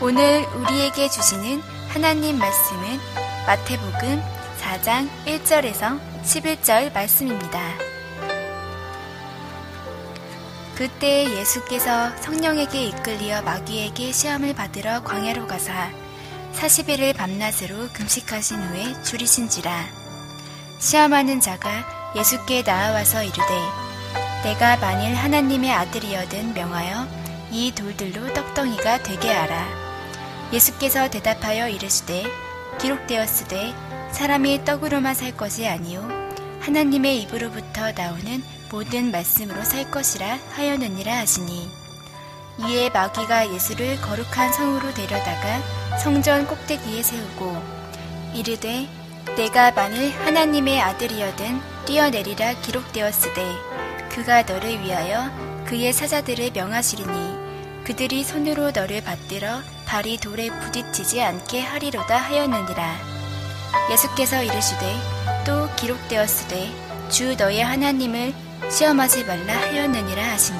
오늘 우리에게 주시는 하나님 말씀은 마태복음 4장 1절에서 11절 말씀입니다. 그때 예수께서 성령에게 이끌리어 마귀에게 시험을 받으러 광야로 가사 40일을 밤낮으로 금식하신 후에 줄이신지라. 시험하는 자가 예수께 나아와서 이르되 내가 만일 하나님의 아들이여든 명하여 이 돌들로 떡덩이가 되게 하라. 예수께서 대답하여 이르시되 기록되었으되 사람이 떡으로만 살 것이 아니요 하나님의 입으로부터 나오는 모든 말씀으로 살 것이라 하였느니라 하시니, 이에 마귀가 예수를 거룩한 성으로 데려다가 성전 꼭대기에 세우고 이르되 내가 만일 하나님의 아들이여든 뛰어내리라 기록되었으되 그가 너를 위하여 그의 사자들을 명하시리니 그들이 손으로 너를 받들어 발이 돌에 부딪히지 않게 하리로다 하였느니라. 예수께서 이르시되 또 기록되었으되 주 너의 하나님을 시험하지 말라 하였느니라 하시니,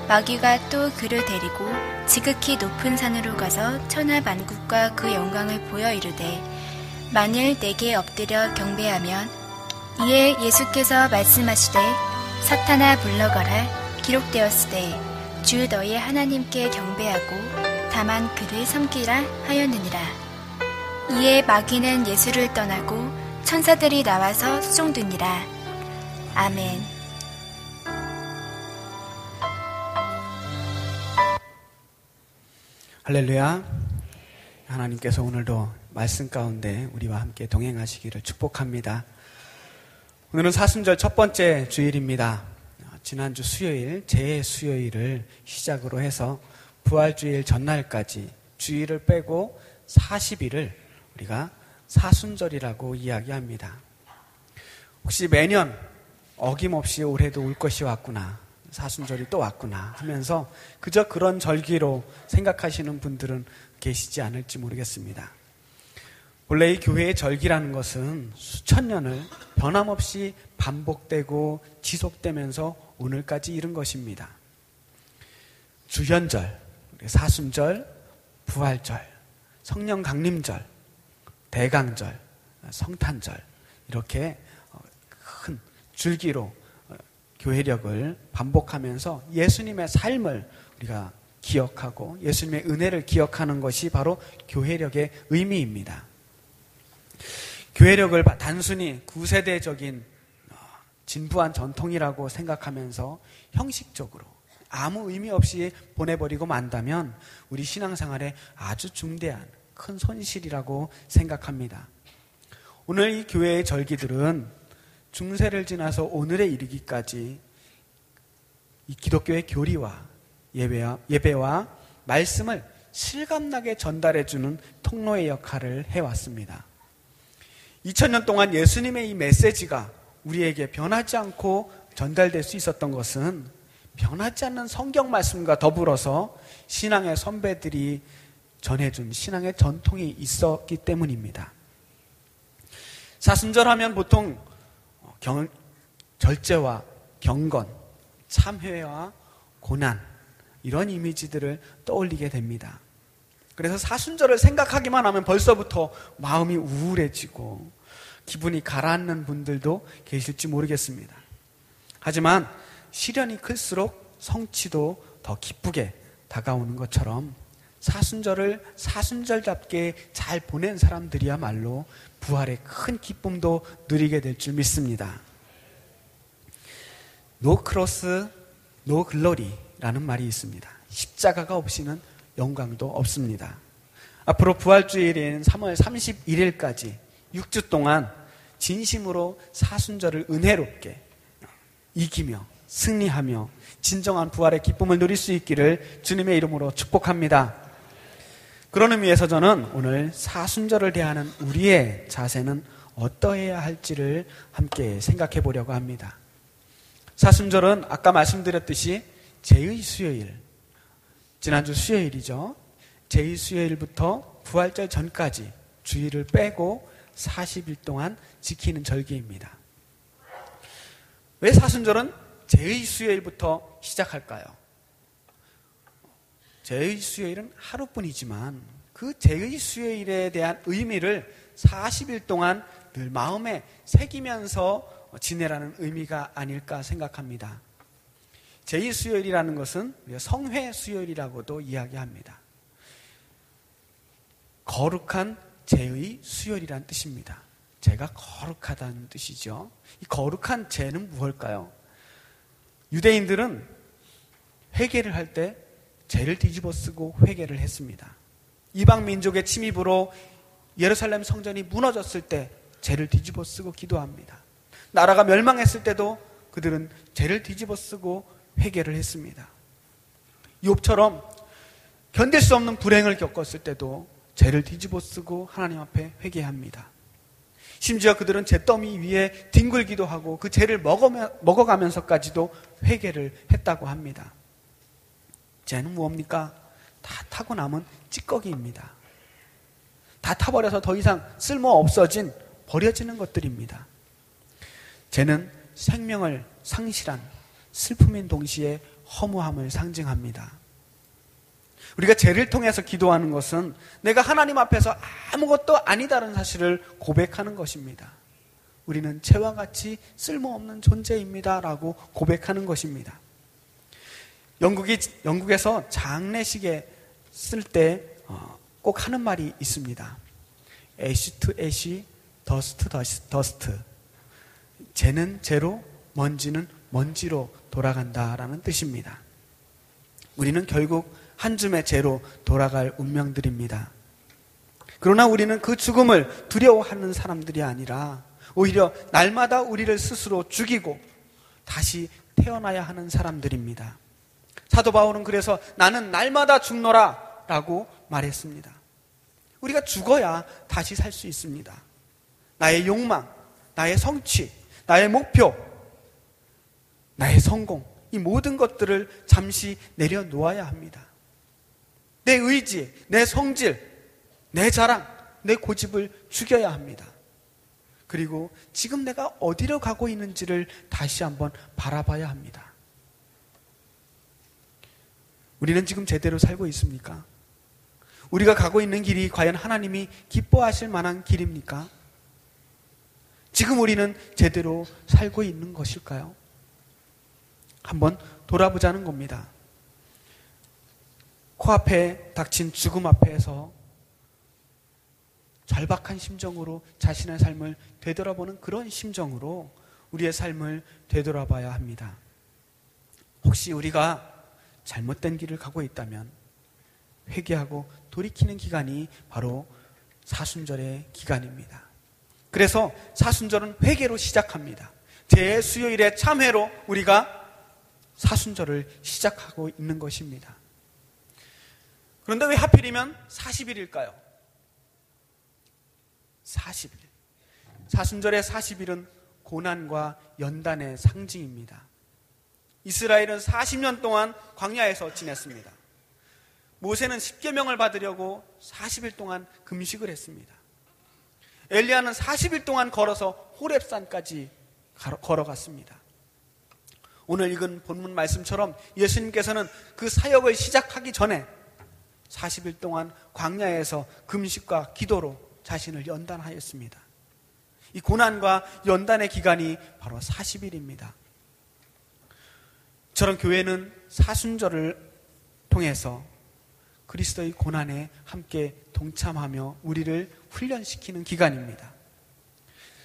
마귀가 또 그를 데리고 지극히 높은 산으로 가서 천하 만국과 그 영광을 보여 이르되 만일 내게 엎드려 경배하면, 이에 예수께서 말씀하시되 사탄아 물러가라 기록되었으되 주 너의 하나님께 경배하고 다만 그를 섬기라 하였느니라. 이에 마귀는 예수를 떠나고 천사들이 나와서 수종드니라. 아멘. 할렐루야. 하나님께서 오늘도 말씀 가운데 우리와 함께 동행하시기를 축복합니다. 오늘은 사순절 첫 번째 주일입니다. 지난주 수요일, 제 수요일을 시작으로 해서 부활주일 전날까지 주일을 빼고 40일을 우리가 사순절이라고 이야기합니다. 혹시 매년 어김없이 올해도 올 것이 왔구나, 사순절이 또 왔구나 하면서 그저 그런 절기로 생각하시는 분들은 계시지 않을지 모르겠습니다. 원래 이 교회의 절기라는 것은 수천 년을 변함없이 반복되고 지속되면서 오늘까지 이른 것입니다. 주현절, 사순절, 부활절, 성령 강림절, 대강절, 성탄절, 이렇게 큰 줄기로 교회력을 반복하면서 예수님의 삶을 우리가 기억하고 예수님의 은혜를 기억하는 것이 바로 교회력의 의미입니다. 교회력을 단순히 구세대적인 진부한 전통이라고 생각하면서 형식적으로 아무 의미 없이 보내버리고 만다면 우리 신앙생활에 아주 중대한 큰 손실이라고 생각합니다. 오늘 이 교회의 절기들은 중세를 지나서 오늘에 이르기까지 이 기독교의 교리와 예배와 말씀을 실감나게 전달해주는 통로의 역할을 해왔습니다. 2000년 동안 예수님의 이 메시지가 우리에게 변하지 않고 전달될 수 있었던 것은 변하지 않는 성경 말씀과 더불어서 신앙의 선배들이 전해준 신앙의 전통이 있었기 때문입니다. 사순절 하면 보통 절제와 경건, 참회와 고난, 이런 이미지들을 떠올리게 됩니다. 그래서 사순절을 생각하기만 하면 벌써부터 마음이 우울해지고 기분이 가라앉는 분들도 계실지 모르겠습니다. 하지만 시련이 클수록 성취도 더 기쁘게 다가오는 것처럼 사순절을 사순절답게 잘 보낸 사람들이야말로 부활의 큰 기쁨도 누리게 될 줄 믿습니다. No cross, no glory라는 말이 있습니다. 십자가가 없이는 영광도 없습니다. 앞으로 부활주일인 3월 31일까지 6주 동안 진심으로 사순절을 은혜롭게 이기며 승리하며 진정한 부활의 기쁨을 누릴 수 있기를 주님의 이름으로 축복합니다. 그런 의미에서 저는 오늘 사순절을 대하는 우리의 자세는 어떠해야 할지를 함께 생각해 보려고 합니다. 사순절은 아까 말씀드렸듯이 제2 수요일, 지난주 수요일이죠. 제2 수요일부터 부활절 전까지 주일을 빼고 40일 동안 지키는 절기입니다. 왜 사순절은 제2 수요일부터 시작할까요? 제의 수요일은 하루뿐이지만 그 제의 수요일에 대한 의미를 40일 동안 늘 마음에 새기면서 지내라는 의미가 아닐까 생각합니다. 제의 수요일이라는 것은 성회 수요일이라고도 이야기합니다. 거룩한 제의 수요일이라는 뜻입니다. 제가 거룩하다는 뜻이죠. 이 거룩한 제는 무엇일까요? 유대인들은 회개를 할 때 제를 뒤집어 쓰고 회개를 했습니다. 이방 민족의 침입으로 예루살렘 성전이 무너졌을 때 제를 뒤집어 쓰고 기도합니다. 나라가 멸망했을 때도 그들은 제를 뒤집어 쓰고 회개를 했습니다. 욥처럼 견딜 수 없는 불행을 겪었을 때도 제를 뒤집어 쓰고 하나님 앞에 회개합니다. 심지어 그들은 잿더미 위에 뒹굴기도 하고 그 제를 먹어가면서까지도 회개를 했다고 합니다. 죄는 무엇입니까? 다 타고 남은 찌꺼기입니다. 다 타버려서 더 이상 쓸모없어진 버려지는 것들입니다. 죄는 생명을 상실한 슬픔인 동시에 허무함을 상징합니다. 우리가 죄를 통해서 기도하는 것은 내가 하나님 앞에서 아무것도 아니다라는 사실을 고백하는 것입니다. 우리는 죄와 같이 쓸모없는 존재입니다 라고 고백하는 것입니다. 영국에서 장례식에 쓸 때 꼭 하는 말이 있습니다. Ash to ash, dust to dust. 죄는 죄로, 먼지는 먼지로 돌아간다라는 뜻입니다. 우리는 결국 한 줌의 죄로 돌아갈 운명들입니다. 그러나 우리는 그 죽음을 두려워하는 사람들이 아니라 오히려 날마다 우리를 스스로 죽이고 다시 태어나야 하는 사람들입니다. 사도 바울은 그래서 나는 날마다 죽노라 라고 말했습니다. 우리가 죽어야 다시 살 수 있습니다. 나의 욕망, 나의 성취, 나의 목표, 나의 성공, 이 모든 것들을 잠시 내려놓아야 합니다. 내 의지, 내 성질, 내 자랑, 내 고집을 죽여야 합니다. 그리고 지금 내가 어디로 가고 있는지를 다시 한번 바라봐야 합니다. 우리는 지금 제대로 살고 있습니까? 우리가 가고 있는 길이 과연 하나님이 기뻐하실 만한 길입니까? 지금 우리는 제대로 살고 있는 것일까요? 한번 돌아보자는 겁니다. 코앞에 닥친 죽음 앞에서 절박한 심정으로 자신의 삶을 되돌아보는 그런 심정으로 우리의 삶을 되돌아봐야 합니다. 혹시 우리가 잘못된 길을 가고 있다면 회개하고 돌이키는 기간이 바로 사순절의 기간입니다. 그래서 사순절은 회개로 시작합니다. 제 수요일의 참회로 우리가 사순절을 시작하고 있는 것입니다. 그런데 왜 하필이면 40일일까요? 40일. 사순절의 40일은 고난과 연단의 상징입니다. 이스라엘은 40년 동안 광야에서 지냈습니다. 모세는 십계명을 받으려고 40일 동안 금식을 했습니다. 엘리야는 40일 동안 걸어서 호렙산까지 걸어갔습니다. 오늘 읽은 본문 말씀처럼 예수님께서는 그 사역을 시작하기 전에 40일 동안 광야에서 금식과 기도로 자신을 연단하였습니다. 이 고난과 연단의 기간이 바로 40일입니다. 저런 교회는 사순절을 통해서 그리스도의 고난에 함께 동참하며 우리를 훈련시키는 기간입니다.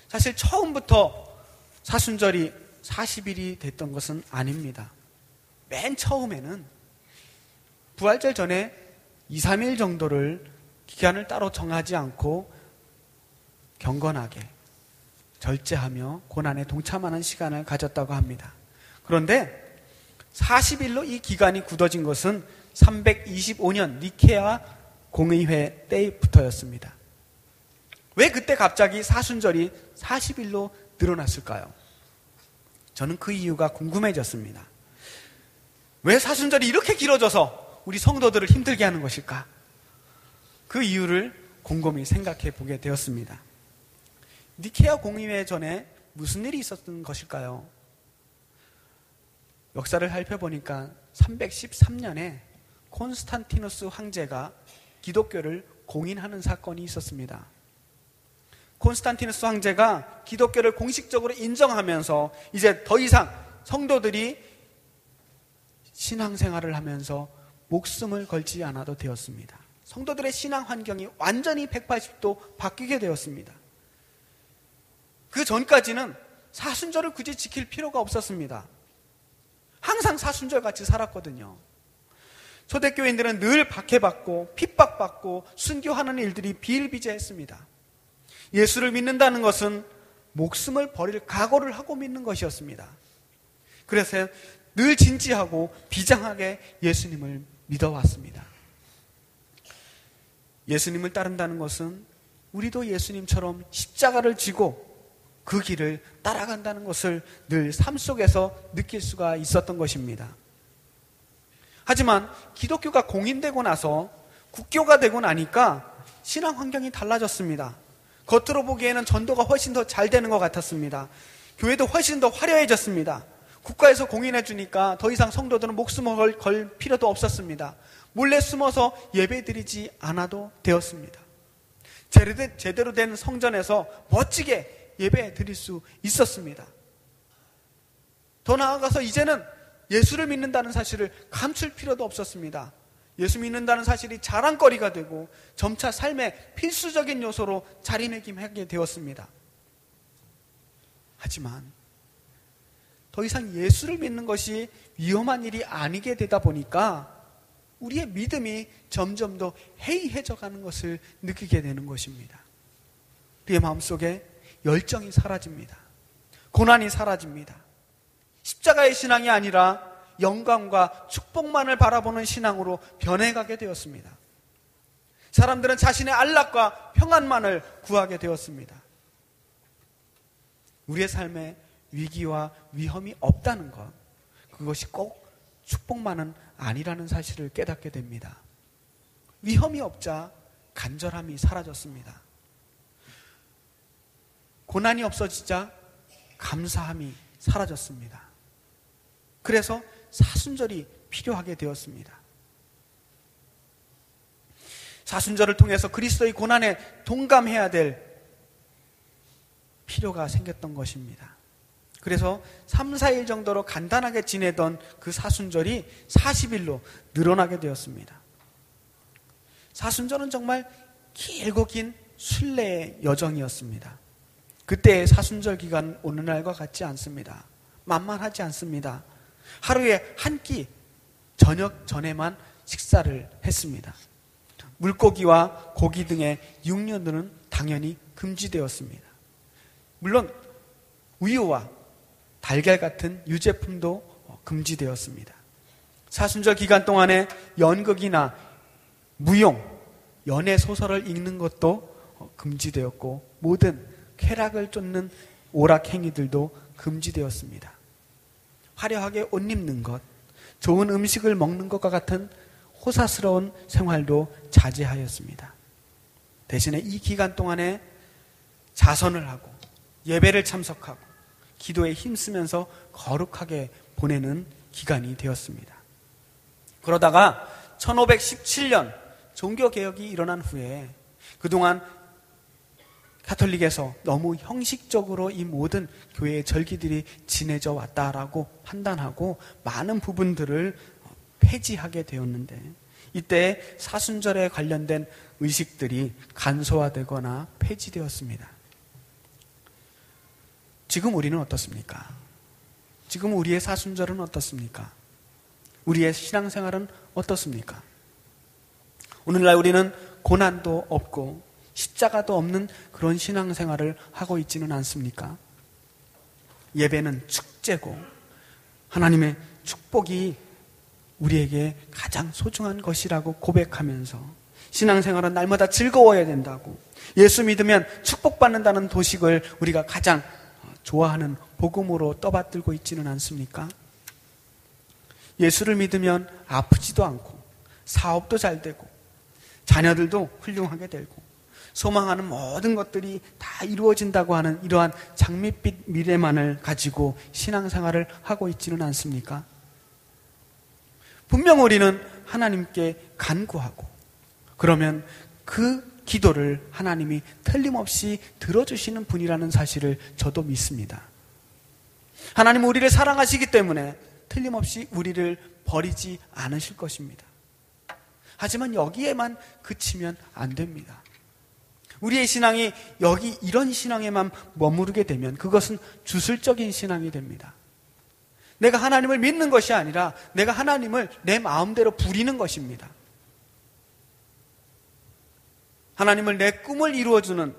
사실 처음부터 사순절이 40일이 됐던 것은 아닙니다. 맨 처음에는 부활절 전에 2, 3일 정도를 기간을 따로 정하지 않고 경건하게 절제하며 고난에 동참하는 시간을 가졌다고 합니다. 그런데 40일로 이 기간이 굳어진 것은 325년 니케아 공의회 때부터였습니다. 왜 그때 갑자기 사순절이 40일로 늘어났을까요? 저는 그 이유가 궁금해졌습니다. 왜 사순절이 이렇게 길어져서 우리 성도들을 힘들게 하는 것일까? 그 이유를 곰곰이 생각해 보게 되었습니다. 니케아 공의회 전에 무슨 일이 있었던 것일까요? 역사를 살펴보니까 313년에 콘스탄티누스 황제가 기독교를 공인하는 사건이 있었습니다. 콘스탄티누스 황제가 기독교를 공식적으로 인정하면서 이제 더 이상 성도들이 신앙생활을 하면서 목숨을 걸지 않아도 되었습니다. 성도들의 신앙 환경이 완전히 180도 바뀌게 되었습니다. 그 전까지는 사순절을 굳이 지킬 필요가 없었습니다. 항상 사순절 같이 살았거든요. 초대교인들은 늘 박해받고 핍박받고 순교하는 일들이 비일비재했습니다. 예수를 믿는다는 것은 목숨을 버릴 각오를 하고 믿는 것이었습니다. 그래서 늘 진지하고 비장하게 예수님을 믿어왔습니다. 예수님을 따른다는 것은 우리도 예수님처럼 십자가를 지고 그 길을 따라간다는 것을 늘 삶 속에서 느낄 수가 있었던 것입니다. 하지만 기독교가 공인되고 나서 국교가 되고 나니까 신앙 환경이 달라졌습니다. 겉으로 보기에는 전도가 훨씬 더 잘 되는 것 같았습니다. 교회도 훨씬 더 화려해졌습니다. 국가에서 공인해 주니까 더 이상 성도들은 목숨을 걸 필요도 없었습니다. 몰래 숨어서 예배드리지 않아도 되었습니다. 제대로 된 성전에서 멋지게 예배 드릴 수 있었습니다. 더 나아가서 이제는 예수를 믿는다는 사실을 감출 필요도 없었습니다. 예수 믿는다는 사실이 자랑거리가 되고 점차 삶의 필수적인 요소로 자리매김하게 되었습니다. 하지만 더 이상 예수를 믿는 것이 위험한 일이 아니게 되다 보니까 우리의 믿음이 점점 더 해이해져 가는 것을 느끼게 되는 것입니다. 우리의 마음속에 열정이 사라집니다. 고난이 사라집니다. 십자가의 신앙이 아니라 영광과 축복만을 바라보는 신앙으로 변해가게 되었습니다. 사람들은 자신의 안락과 평안만을 구하게 되었습니다. 우리의 삶에 위기와 위험이 없다는 것, 그것이 꼭 축복만은 아니라는 사실을 깨닫게 됩니다. 위험이 없자 간절함이 사라졌습니다. 고난이 없어지자 감사함이 사라졌습니다. 그래서 사순절이 필요하게 되었습니다. 사순절을 통해서 그리스도의 고난에 동감해야 될 필요가 생겼던 것입니다. 그래서 3, 4일 정도로 간단하게 지내던 그 사순절이 40일로 늘어나게 되었습니다. 사순절은 정말 길고 긴 순례의 여정이었습니다. 그때의 사순절 기간 오늘날과 같지 않습니다. 만만하지 않습니다. 하루에 한 끼 저녁 전에만 식사를 했습니다. 물고기와 고기 등의 육류들은 당연히 금지되었습니다. 물론 우유와 달걀 같은 유제품도 금지되었습니다. 사순절 기간 동안에 연극이나 무용, 연애 소설을 읽는 것도 금지되었고 모든 쾌락을 쫓는 오락행위들도 금지되었습니다. 화려하게 옷 입는 것, 좋은 음식을 먹는 것과 같은 호사스러운 생활도 자제하였습니다. 대신에 이 기간 동안에 자선을 하고 예배를 참석하고 기도에 힘쓰면서 거룩하게 보내는 기간이 되었습니다. 그러다가 1517년 종교개혁이 일어난 후에 그동안 가톨릭에서 너무 형식적으로 이 모든 교회의 절기들이 지내져 왔다라고 판단하고 많은 부분들을 폐지하게 되었는데 이때 사순절에 관련된 의식들이 간소화되거나 폐지되었습니다. 지금 우리는 어떻습니까? 지금 우리의 사순절은 어떻습니까? 우리의 신앙생활은 어떻습니까? 오늘날 우리는 고난도 없고 십자가도 없는 그런 신앙생활을 하고 있지는 않습니까? 예배는 축제고 하나님의 축복이 우리에게 가장 소중한 것이라고 고백하면서 신앙생활은 날마다 즐거워야 된다고, 예수 믿으면 축복받는다는 도식을 우리가 가장 좋아하는 복음으로 떠받들고 있지는 않습니까? 예수를 믿으면 아프지도 않고 사업도 잘 되고 자녀들도 훌륭하게 되고 소망하는 모든 것들이 다 이루어진다고 하는 이러한 장밋빛 미래만을 가지고 신앙생활을 하고 있지는 않습니까? 분명 우리는 하나님께 간구하고, 그러면 그 기도를 하나님이 틀림없이 들어주시는 분이라는 사실을 저도 믿습니다. 하나님은 우리를 사랑하시기 때문에 틀림없이 우리를 버리지 않으실 것입니다. 하지만 여기에만 그치면 안 됩니다. 우리의 신앙이 여기 이런 신앙에만 머무르게 되면 그것은 주술적인 신앙이 됩니다. 내가 하나님을 믿는 것이 아니라 내가 하나님을 내 마음대로 부리는 것입니다. 하나님을 내 꿈을 이루어주는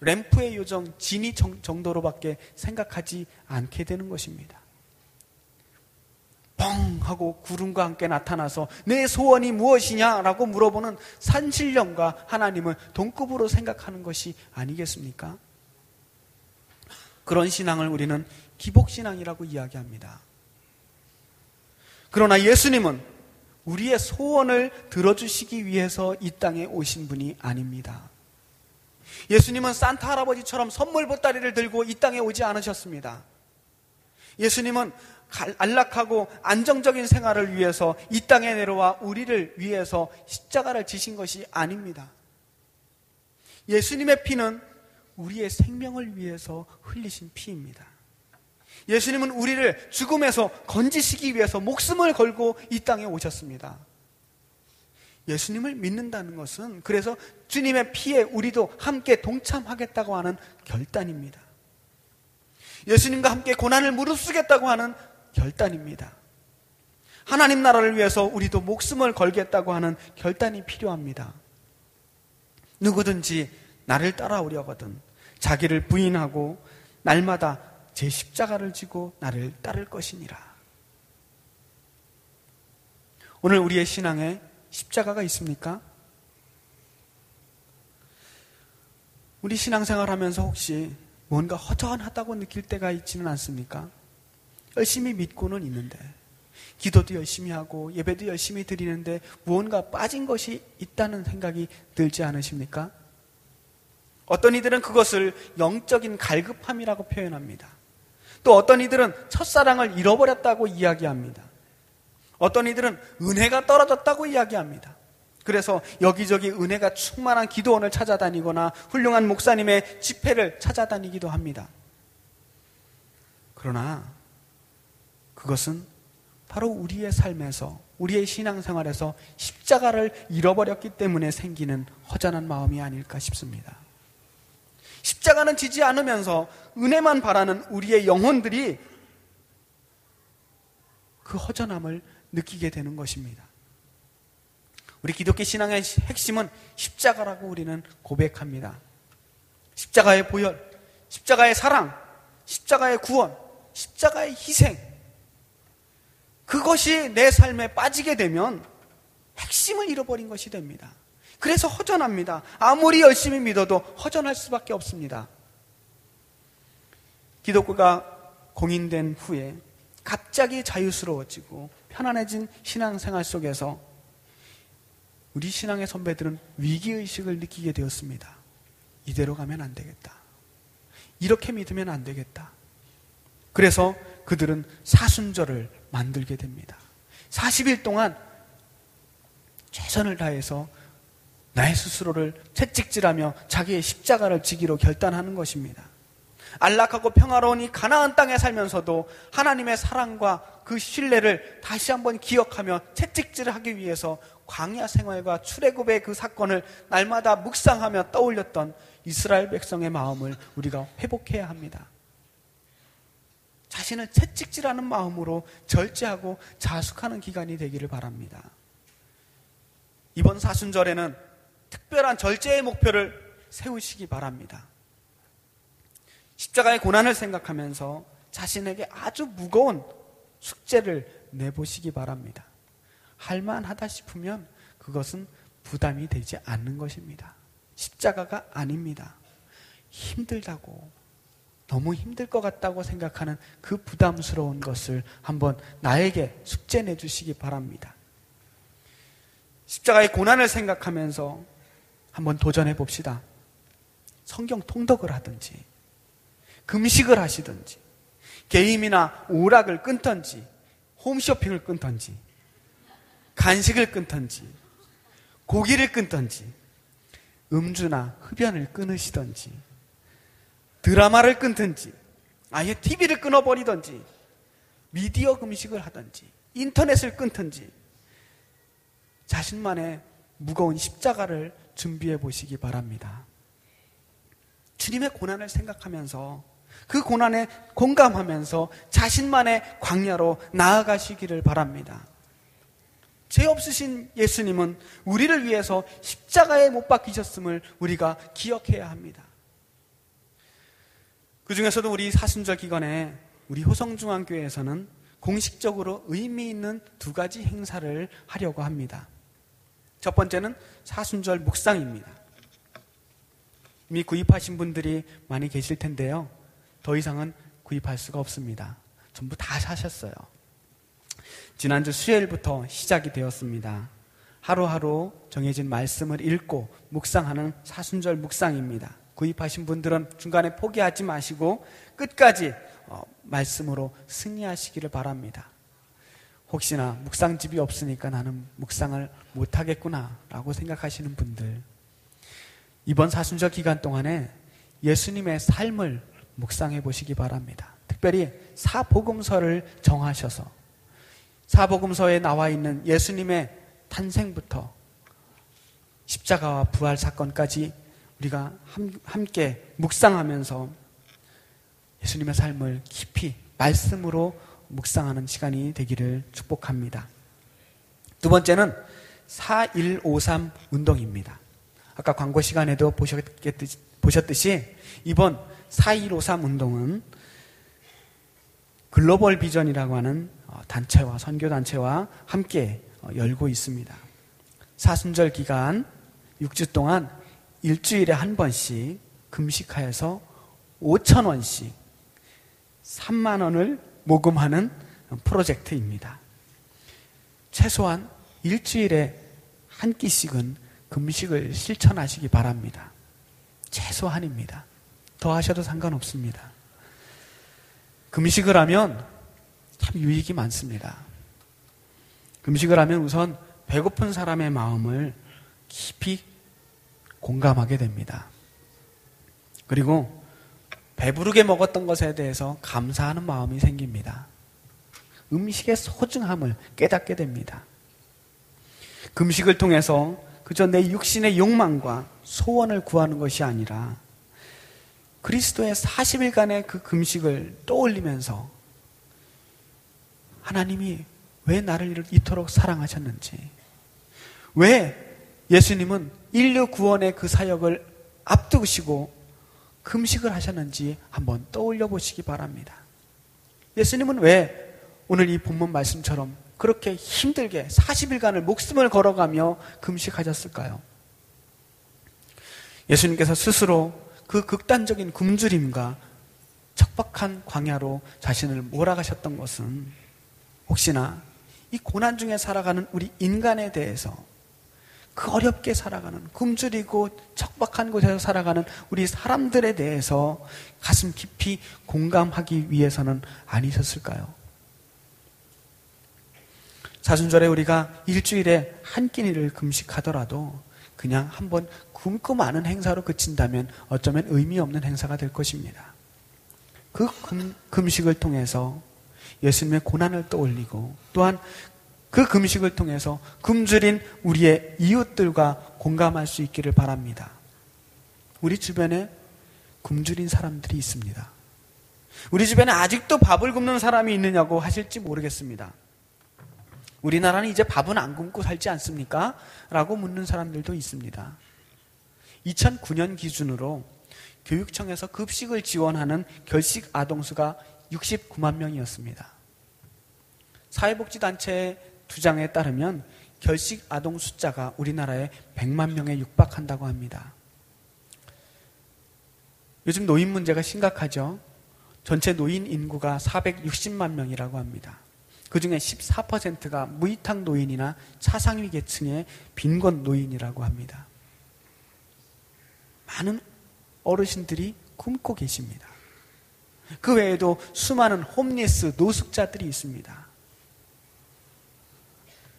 램프의 요정 지니 정도로밖에 생각하지 않게 되는 것입니다. 뻥 하고 구름과 함께 나타나서 내 소원이 무엇이냐라고 물어보는 산신령과 하나님을 동급으로 생각하는 것이 아니겠습니까? 그런 신앙을 우리는 기복신앙이라고 이야기합니다. 그러나 예수님은 우리의 소원을 들어주시기 위해서 이 땅에 오신 분이 아닙니다. 예수님은 산타 할아버지처럼 선물 보따리를 들고 이 땅에 오지 않으셨습니다. 예수님은 안락하고 안정적인 생활을 위해서 이 땅에 내려와 우리를 위해서 십자가를 지신 것이 아닙니다. 예수님의 피는 우리의 생명을 위해서 흘리신 피입니다. 예수님은 우리를 죽음에서 건지시기 위해서 목숨을 걸고 이 땅에 오셨습니다. 예수님을 믿는다는 것은 그래서 주님의 피에 우리도 함께 동참하겠다고 하는 결단입니다. 예수님과 함께 고난을 무릅쓰겠다고 하는 결단입니다. 하나님 나라를 위해서 우리도 목숨을 걸겠다고 하는 결단이 필요합니다. 누구든지 나를 따라오려거든 자기를 부인하고 날마다 제 십자가를 지고 나를 따를 것이니라. 오늘 우리의 신앙에 십자가가 있습니까? 우리 신앙생활 하면서 혹시 뭔가 허전하다고 느낄 때가 있지는 않습니까? 열심히 믿고는 있는데, 기도도 열심히 하고 예배도 열심히 드리는데 무언가 빠진 것이 있다는 생각이 들지 않으십니까? 어떤 이들은 그것을 영적인 갈급함이라고 표현합니다. 또 어떤 이들은 첫사랑을 잃어버렸다고 이야기합니다. 어떤 이들은 은혜가 떨어졌다고 이야기합니다. 그래서 여기저기 은혜가 충만한 기도원을 찾아다니거나 훌륭한 목사님의 집회를 찾아다니기도 합니다. 그러나 그것은 바로 우리의 삶에서, 우리의 신앙생활에서 십자가를 잃어버렸기 때문에 생기는 허전한 마음이 아닐까 싶습니다. 십자가는 지지 않으면서 은혜만 바라는 우리의 영혼들이 그 허전함을 느끼게 되는 것입니다. 우리 기독교 신앙의 핵심은 십자가라고 우리는 고백합니다. 십자가의 보혈, 십자가의 사랑, 십자가의 구원, 십자가의 희생, 그것이 내 삶에 빠지게 되면 핵심을 잃어버린 것이 됩니다. 그래서 허전합니다. 아무리 열심히 믿어도 허전할 수밖에 없습니다. 기독교가 공인된 후에 갑자기 자유스러워지고 편안해진 신앙생활 속에서 우리 신앙의 선배들은 위기의식을 느끼게 되었습니다. 이대로 가면 안 되겠다. 이렇게 믿으면 안 되겠다. 그래서 그들은 사순절을 만들게 됩니다. 40일 동안 최선을 다해서 나의 스스로를 채찍질하며 자기의 십자가를 지기로 결단하는 것입니다. 안락하고 평화로운 이 가나안 땅에 살면서도 하나님의 사랑과 그 신뢰를 다시 한번 기억하며 채찍질을 하기 위해서 광야 생활과 출애굽의 그 사건을 날마다 묵상하며 떠올렸던 이스라엘 백성의 마음을 우리가 회복해야 합니다. 자신을 채찍질하는 마음으로 절제하고 자숙하는 기간이 되기를 바랍니다. 이번 사순절에는 특별한 절제의 목표를 세우시기 바랍니다. 십자가의 고난을 생각하면서 자신에게 아주 무거운 숙제를 내보시기 바랍니다. 할만하다 싶으면 그것은 부담이 되지 않는 것입니다. 십자가가 아닙니다. 힘들다고, 너무 힘들 것 같다고 생각하는 그 부담스러운 것을 한번 나에게 숙제 내주시기 바랍니다. 십자가의 고난을 생각하면서 한번 도전해 봅시다. 성경 통독을 하든지, 금식을 하시든지, 게임이나 오락을 끊든지, 홈쇼핑을 끊든지, 간식을 끊던지, 고기를 끊던지, 음주나 흡연을 끊으시던지, 드라마를 끊든지, 아예 TV를 끊어버리던지, 미디어 금식을 하던지, 인터넷을 끊든지, 자신만의 무거운 십자가를 준비해 보시기 바랍니다. 주님의 고난을 생각하면서 그 고난에 공감하면서 자신만의 광야로 나아가시기를 바랍니다. 죄 없으신 예수님은 우리를 위해서 십자가에 못 박히셨음을 우리가 기억해야 합니다. 그 중에서도 우리 사순절 기간에 우리 효성중앙교회에서는 공식적으로 의미 있는 2가지 행사를 하려고 합니다. 첫 번째는 사순절 묵상입니다. 이미 구입하신 분들이 많이 계실 텐데요. 더 이상은 구입할 수가 없습니다. 전부 다 사셨어요. 지난주 수요일부터 시작이 되었습니다. 하루하루 정해진 말씀을 읽고 묵상하는 사순절 묵상입니다. 구입하신 분들은 중간에 포기하지 마시고 끝까지 말씀으로 승리하시기를 바랍니다. 혹시나 묵상집이 없으니까 나는 묵상을 못하겠구나 라고 생각하시는 분들, 이번 사순절 기간 동안에 예수님의 삶을 묵상해 보시기 바랍니다. 특별히 사복음서를 정하셔서 사복음서에 나와 있는 예수님의 탄생부터 십자가와 부활 사건까지 우리가 함께 묵상하면서 예수님의 삶을 깊이 말씀으로 묵상하는 시간이 되기를 축복합니다. 두 번째는 4153 운동입니다. 아까 광고 시간에도 보셨듯이 이번 4153 운동은 글로벌 비전이라고 하는 단체와 선교단체와 함께 열고 있습니다. 사순절 기간 6주 동안 일주일에 한 번씩 금식하여서 5,000원씩 3만 원을 모금하는 프로젝트입니다. 최소한 일주일에 한 끼씩은 금식을 실천하시기 바랍니다. 최소한입니다. 더 하셔도 상관없습니다. 금식을 하면 참 유익이 많습니다. 금식을 하면 우선 배고픈 사람의 마음을 깊이 공감하게 됩니다. 그리고 배부르게 먹었던 것에 대해서 감사하는 마음이 생깁니다. 음식의 소중함을 깨닫게 됩니다. 금식을 통해서 그저 내 육신의 욕망과 소원을 구하는 것이 아니라 그리스도의 40일간의 그 금식을 떠올리면서 하나님이 왜 나를 이토록 사랑하셨는지, 왜 예수님은 인류 구원의 그 사역을 앞두시고 금식을 하셨는지 한번 떠올려 보시기 바랍니다. 예수님은 왜 오늘 이 본문 말씀처럼 그렇게 힘들게 40일간을 목숨을 걸어가며 금식하셨을까요? 예수님께서 스스로 그 극단적인 굶주림과 척박한 광야로 자신을 몰아가셨던 것은 혹시나 이 고난 중에 살아가는 우리 인간에 대해서, 그 어렵게 살아가는, 굶주리고 척박한 곳에서 살아가는 우리 사람들에 대해서 가슴 깊이 공감하기 위해서는 아니셨을까요? 사순절에 우리가 일주일에 한 끼니를 금식하더라도 그냥 한번 굶고 마는 행사로 그친다면 어쩌면 의미 없는 행사가 될 것입니다. 그 금식을 통해서 예수님의 고난을 떠올리고 또한 그 금식을 통해서 굶주린 우리의 이웃들과 공감할 수 있기를 바랍니다. 우리 주변에 굶주린 사람들이 있습니다. 우리 주변에 아직도 밥을 굶는 사람이 있느냐고 하실지 모르겠습니다. 우리나라는 이제 밥은 안 굶고 살지 않습니까? 라고 묻는 사람들도 있습니다. 2009년 기준으로 교육청에서 급식을 지원하는 결식 아동수가 69만 명이었습니다. 사회복지단체의 주장에 따르면 결식 아동 숫자가 우리나라에 100만 명에 육박한다고 합니다. 요즘 노인 문제가 심각하죠. 전체 노인 인구가 460만 명이라고 합니다. 그 중에 14%가 무위탁 노인이나 차상위 계층의 빈곤 노인이라고 합니다. 많은 어르신들이 굶고 계십니다. 그 외에도 수많은 홈리스 노숙자들이 있습니다.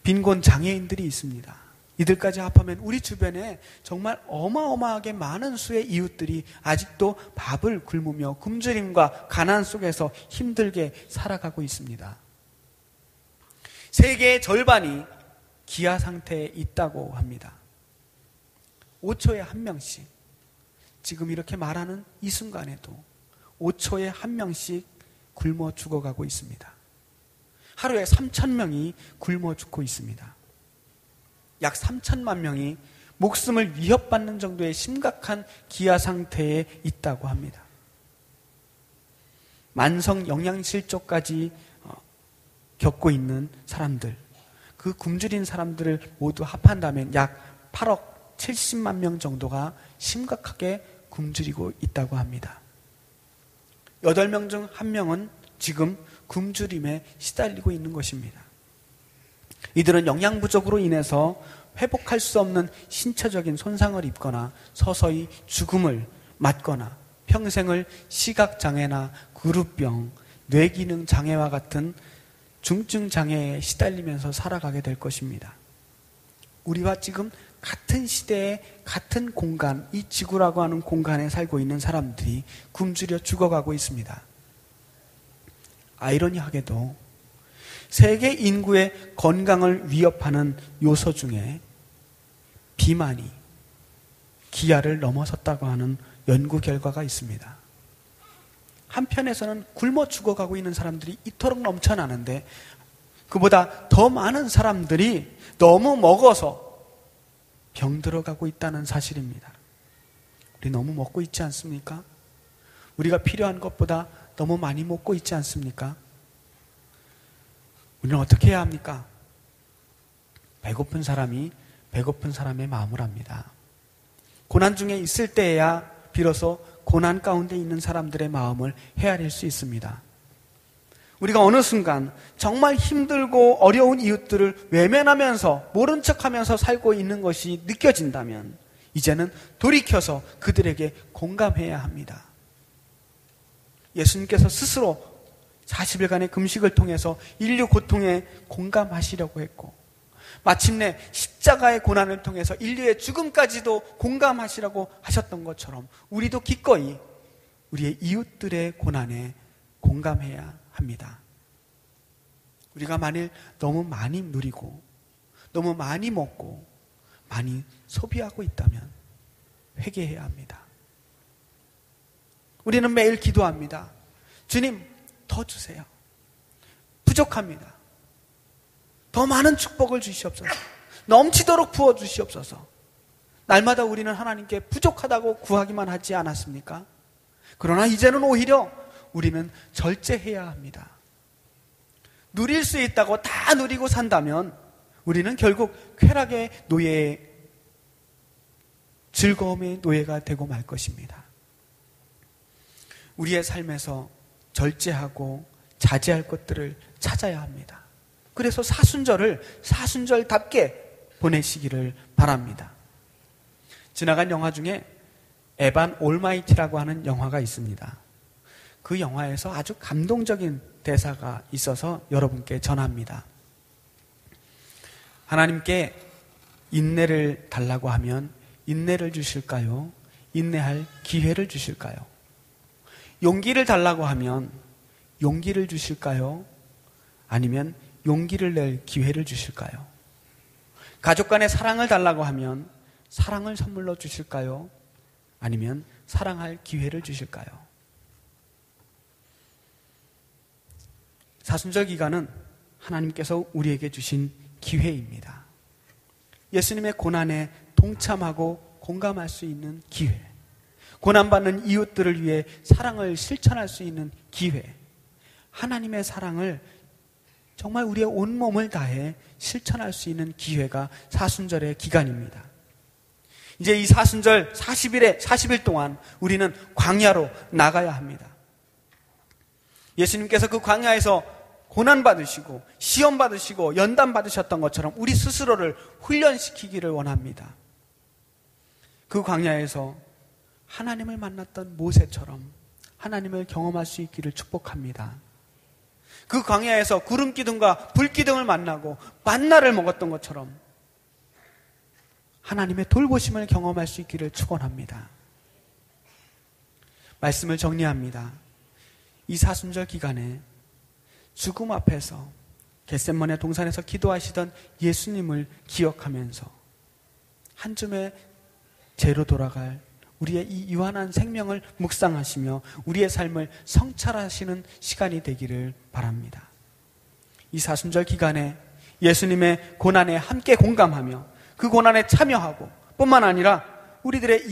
빈곤 장애인들이 있습니다. 이들까지 합하면 우리 주변에 정말 어마어마하게 많은 수의 이웃들이 아직도 밥을 굶으며 굶주림과 가난 속에서 힘들게 살아가고 있습니다. 세계의 절반이 기아 상태에 있다고 합니다. 5초에 한 명씩, 지금 이렇게 말하는 이 순간에도 5초에 한 명씩 굶어 죽어가고 있습니다. 하루에 3,000명이 굶어 죽고 있습니다. 약 3천만 명이 목숨을 위협받는 정도의 심각한 기아 상태에 있다고 합니다. 만성 영양실조까지 겪고 있는 사람들, 그 굶주린 사람들을 모두 합한다면 약 8억 70만 명 정도가 심각하게 굶주리고 있다고 합니다. 8명 중 1명은 지금 굶주림에 시달리고 있는 것입니다. 이들은 영양 부족으로 인해서 회복할 수 없는 신체적인 손상을 입거나 서서히 죽음을 맞거나 평생을 시각장애나 그룹병, 뇌기능 장애와 같은 중증 장애에 시달리면서 살아가게 될 것입니다. 우리와 지금 같은 시대에 같은 공간, 이 지구라고 하는 공간에 살고 있는 사람들이 굶주려 죽어가고 있습니다. 아이러니하게도 세계 인구의 건강을 위협하는 요소 중에 비만이 기아를 넘어섰다고 하는 연구 결과가 있습니다. 한편에서는 굶어 죽어가고 있는 사람들이 이토록 넘쳐나는데 그보다 더 많은 사람들이 너무 먹어서 병들어가고 있다는 사실입니다. 우리 너무 먹고 있지 않습니까? 우리가 필요한 것보다 너무 많이 먹고 있지 않습니까? 우리는 어떻게 해야 합니까? 배고픈 사람이 배고픈 사람의 마음을 압니다. 고난 중에 있을 때에야 비로소 고난 가운데 있는 사람들의 마음을 헤아릴 수 있습니다. 우리가 어느 순간 정말 힘들고 어려운 이웃들을 외면하면서 모른 척하면서 살고 있는 것이 느껴진다면 이제는 돌이켜서 그들에게 공감해야 합니다. 예수님께서 스스로 40일간의 금식을 통해서 인류 고통에 공감하시려고 했고 마침내 십자가의 고난을 통해서 인류의 죽음까지도 공감하시라고 하셨던 것처럼 우리도 기꺼이 우리의 이웃들의 고난에 공감해야 합니다. 우리가 만일 너무 많이 누리고 너무 많이 먹고 많이 소비하고 있다면 회개해야 합니다. 우리는 매일 기도합니다. 주님, 더 주세요. 부족합니다. 더 많은 축복을 주시옵소서. 넘치도록 부어주시옵소서. 날마다 우리는 하나님께 부족하다고 구하기만 하지 않았습니까? 그러나 이제는 오히려 우리는 절제해야 합니다. 누릴 수 있다고 다 누리고 산다면 우리는 결국 쾌락의 노예의 즐거움의 노예가 되고 말 것입니다. 우리의 삶에서 절제하고 자제할 것들을 찾아야 합니다. 그래서 사순절을 사순절답게 보내시기를 바랍니다. 지나간 영화 중에 에반 올마이티라고 하는 영화가 있습니다. 그 영화에서 아주 감동적인 대사가 있어서 여러분께 전합니다. 하나님께 인내를 달라고 하면 인내를 주실까요? 인내할 기회를 주실까요? 용기를 달라고 하면 용기를 주실까요? 아니면 용기를 낼 기회를 주실까요? 가족 간의 사랑을 달라고 하면 사랑을 선물로 주실까요? 아니면 사랑할 기회를 주실까요? 사순절 기간은 하나님께서 우리에게 주신 기회입니다. 예수님의 고난에 동참하고 공감할 수 있는 기회, 고난받는 이웃들을 위해 사랑을 실천할 수 있는 기회, 하나님의 사랑을 정말 우리의 온몸을 다해 실천할 수 있는 기회가 사순절의 기간입니다. 이제 이 사순절 40일 동안 우리는 광야로 나가야 합니다. 예수님께서 그 광야에서 고난받으시고 시험받으시고 연단받으셨던 것처럼 우리 스스로를 훈련시키기를 원합니다. 그 광야에서 하나님을 만났던 모세처럼 하나님을 경험할 수 있기를 축복합니다. 그 광야에서 구름 기둥과 불 기둥을 만나고 만나를 먹었던 것처럼 하나님의 돌보심을 경험할 수 있기를 축원합니다. 말씀을 정리합니다. 이 사순절 기간에 죽음 앞에서 겟세마네 동산에서 기도하시던 예수님을 기억하면서 한 줌의 죄로 돌아갈 우리의 이 유한한 생명을 묵상하시며 우리의 삶을 성찰하시는 시간이 되기를 바랍니다. 이 사순절 기간에 예수님의 고난에 함께 공감하며 그 고난에 참여하고 뿐만 아니라 우리들의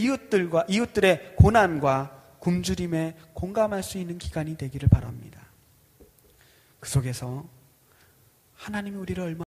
이웃들의 고난과 굶주림에 공감할 수 있는 기간이 되기를 바랍니다. 그 속에서 하나님이 우리를 얼마나